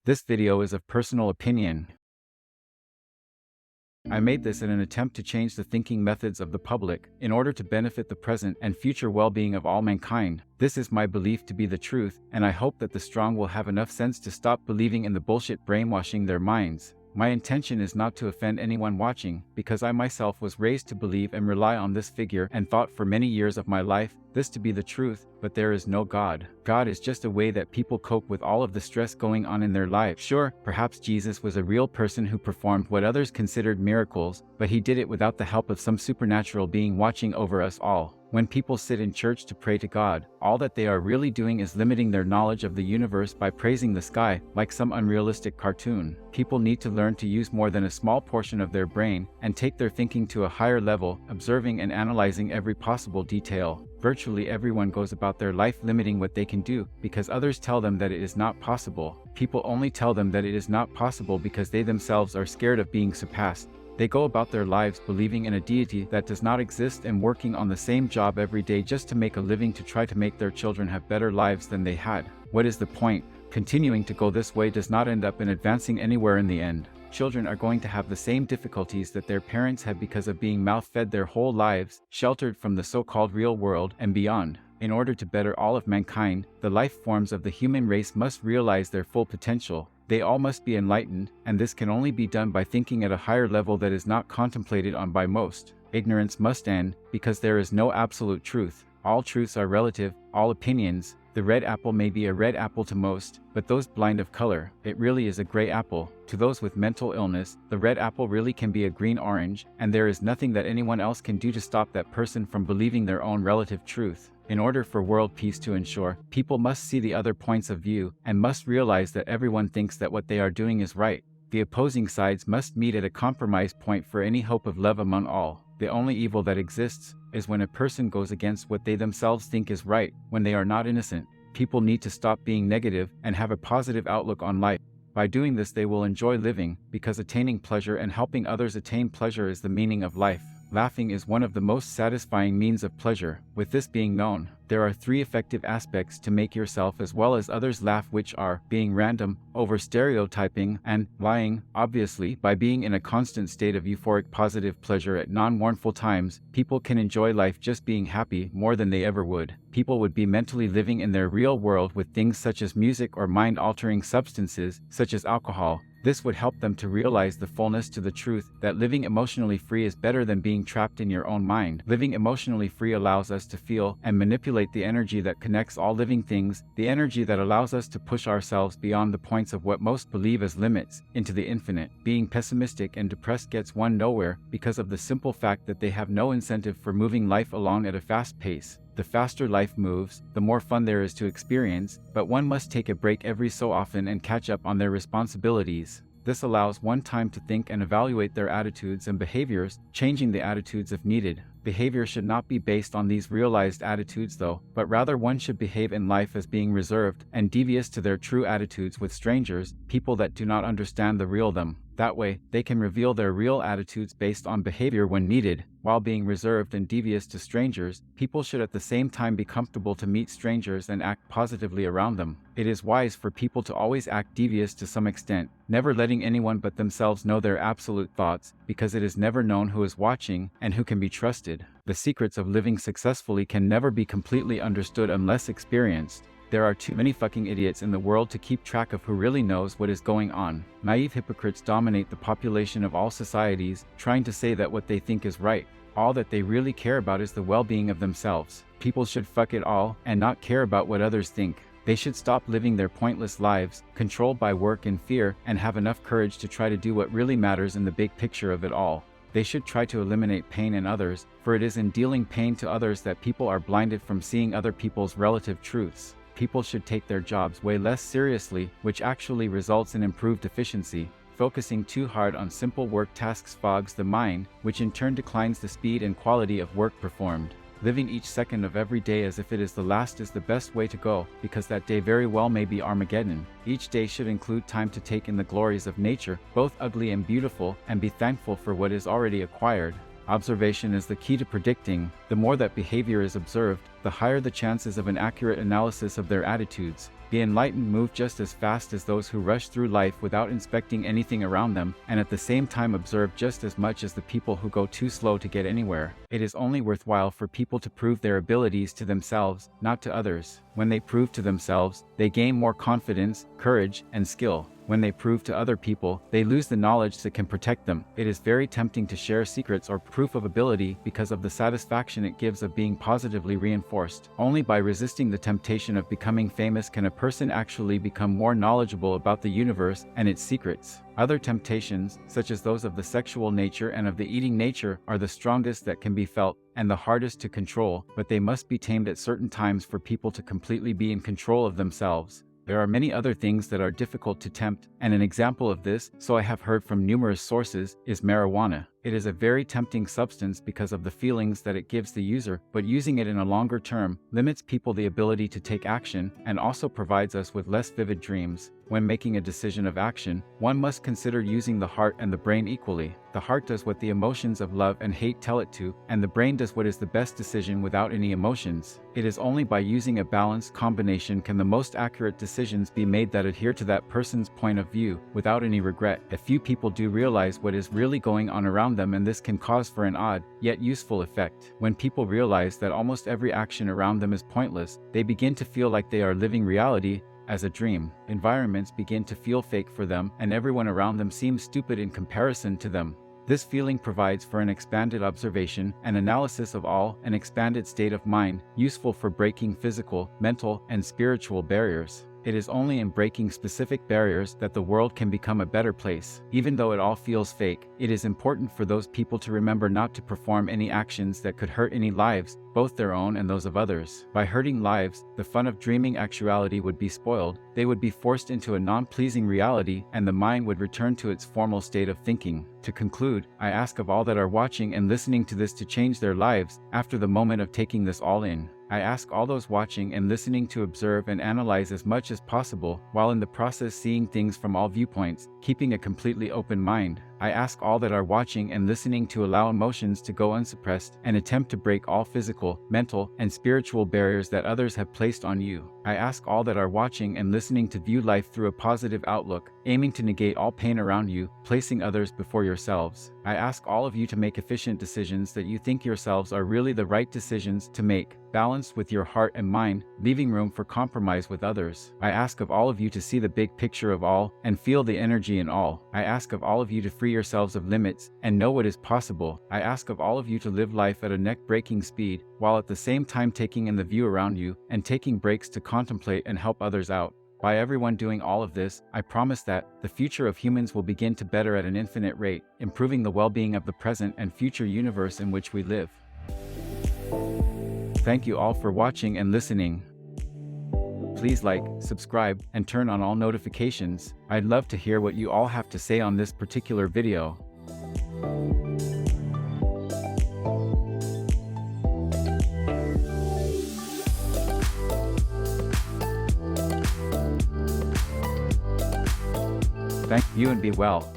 This video is of personal opinion. I made this in an attempt to change the thinking methods of the public, in order to benefit the present and future well-being of all mankind. This is my belief to be the truth, and I hope that the strong will have enough sense to stop believing in the bullshit brainwashing their minds. My intention is not to offend anyone watching, because I myself was raised to believe and rely on this figure and thought for many years of my life this to be the truth, but there is no God. God is just a way that people cope with all of the stress going on in their lives. Sure, perhaps Jesus was a real person who performed what others considered miracles, but he did it without the help of some supernatural being watching over us all. When people sit in church to pray to God, all that they are really doing is limiting their knowledge of the universe by praising the sky, like some unrealistic cartoon. People need to learn to use more than a small portion of their brain, and take their thinking to a higher level, observing and analyzing every possible detail. Virtually everyone goes about their life limiting what they can do, because others tell them that it is not possible. People only tell them that it is not possible because they themselves are scared of being surpassed. They go about their lives believing in a deity that does not exist and working on the same job every day just to make a living to try to make their children have better lives than they had. What is the point? Continuing to go this way does not end up in advancing anywhere in the end. Children are going to have the same difficulties that their parents had because of being mouth-fed their whole lives, sheltered from the so-called real world and beyond. In order to better all of mankind, the life forms of the human race must realize their full potential. They all must be enlightened, and this can only be done by thinking at a higher level that is not contemplated on by most. Ignorance must end, because there is no absolute truth. All truths are relative, all opinions. The red apple may be a red apple to most, but those blind of color, it really is a gray apple. To those with mental illness, the red apple really can be a green orange, and there is nothing that anyone else can do to stop that person from believing their own relative truth. In order for world peace to ensure, people must see the other points of view, and must realize that everyone thinks that what they are doing is right. The opposing sides must meet at a compromise point for any hope of love among all. The only evil that exists is when a person goes against what they themselves think is right, when they are not innocent. People need to stop being negative and have a positive outlook on life. By doing this they will enjoy living, because attaining pleasure and helping others attain pleasure is the meaning of life. Laughing is one of the most satisfying means of pleasure. With this being known, there are 3 effective aspects to make yourself as well as others laugh, which are being random, over-stereotyping, and lying. Obviously, by being in a constant state of euphoric positive pleasure at non-mournful times, people can enjoy life just being happy more than they ever would. People would be mentally living in their real world with things such as music or mind-altering substances, such as alcohol. This would help them to realize the fullness to the truth that living emotionally free is better than being trapped in your own mind. Living emotionally free allows us to feel and manipulate the energy that connects all living things, the energy that allows us to push ourselves beyond the points of what most believe as limits, into the infinite. Being pessimistic and depressed gets one nowhere, because of the simple fact that they have no incentive for moving life along at a fast pace. The faster life moves, the more fun there is to experience, but one must take a break every so often and catch up on their responsibilities. This allows one time to think and evaluate their attitudes and behaviors, changing the attitudes if needed. Behavior should not be based on these realized attitudes though, but rather one should behave in life as being reserved and devious to their true attitudes with strangers, people that do not understand the real them. That way, they can reveal their real attitudes based on behavior when needed. While being reserved and devious to strangers, people should at the same time be comfortable to meet strangers and act positively around them. It is wise for people to always act devious to some extent, never letting anyone but themselves know their absolute thoughts, because it is never known who is watching and who can be trusted. The secrets of living successfully can never be completely understood unless experienced. There are too many fucking idiots in the world to keep track of who really knows what is going on. Naive hypocrites dominate the population of all societies, trying to say that what they think is right. All that they really care about is the well-being of themselves. People should fuck it all and not care about what others think. They should stop living their pointless lives, controlled by work and fear, and have enough courage to try to do what really matters in the big picture of it all. They should try to eliminate pain in others, for it is in dealing pain to others that people are blinded from seeing other people's relative truths. People should take their jobs way less seriously, which actually results in improved efficiency. Focusing too hard on simple work tasks fogs the mind, which in turn declines the speed and quality of work performed. Living each second of every day as if it is the last is the best way to go, because that day very well may be Armageddon. Each day should include time to take in the glories of nature, both ugly and beautiful, and be thankful for what is already acquired. Observation is the key to predicting. The more that behavior is observed, the higher the chances of an accurate analysis of their attitudes. The enlightened move just as fast as those who rush through life without inspecting anything around them, and at the same time observe just as much as the people who go too slow to get anywhere. It is only worthwhile for people to prove their abilities to themselves, not to others. When they prove to themselves, they gain more confidence, courage, and skill. When they prove to other people, they lose the knowledge that can protect them. It is very tempting to share secrets or proof of ability because of the satisfaction it gives of being positively reinforced. Only by resisting the temptation of becoming famous can a person actually become more knowledgeable about the universe and its secrets. Other temptations, such as those of the sexual nature and of the eating nature, are the strongest that can be felt and the hardest to control, but they must be tamed at certain times for people to completely be in control of themselves. There are many other things that are difficult to tempt, and an example of this, so I have heard from numerous sources, is marijuana. It is a very tempting substance because of the feelings that it gives the user, but using it in a longer term limits people the ability to take action and also provides us with less vivid dreams. When making a decision of action, one must consider using the heart and the brain equally. The heart does what the emotions of love and hate tell it to, and the brain does what is the best decision without any emotions. It is only by using a balanced combination can the most accurate decisions be made that adhere to that person's point of view, without any regret. A few people do realize what is really going on around them, and this can cause for an odd, yet useful effect. When people realize that almost every action around them is pointless, they begin to feel like they are living reality as a dream. Environments begin to feel fake for them, and everyone around them seems stupid in comparison to them. This feeling provides for an expanded observation and analysis of all, an expanded state of mind, useful for breaking physical, mental, and spiritual barriers. It is only in breaking specific barriers that the world can become a better place. Even though it all feels fake, it is important for those people to remember not to perform any actions that could hurt any lives, both their own and those of others. By hurting lives, the fun of dreaming actuality would be spoiled, they would be forced into a non-pleasing reality, and the mind would return to its formal state of thinking. To conclude, I ask of all that are watching and listening to this to change their lives after the moment of taking this all in. I ask all those watching and listening to observe and analyze as much as possible, while in the process seeing things from all viewpoints, keeping a completely open mind. I ask all that are watching and listening to allow emotions to go unsuppressed and attempt to break all physical, mental, and spiritual barriers that others have placed on you. I ask all that are watching and listening to view life through a positive outlook, aiming to negate all pain around you, placing others before yourselves. I ask all of you to make efficient decisions that you think yourselves are really the right decisions to make, balanced with your heart and mind, leaving room for compromise with others. I ask of all of you to see the big picture of all and feel the energy in all. I ask of all of you to free yourselves of limits and know what is possible. I ask of all of you to live life at a neck-breaking speed, while at the same time taking in the view around you and taking breaks to contemplate and help others out. By everyone doing all of this, I promise that the future of humans will begin to better at an infinite rate, improving the well-being of the present and future universe in which we live. Thank you all for watching and listening. Please like, subscribe, and turn on all notifications. I'd love to hear what you all have to say on this particular video. Thank you and be well.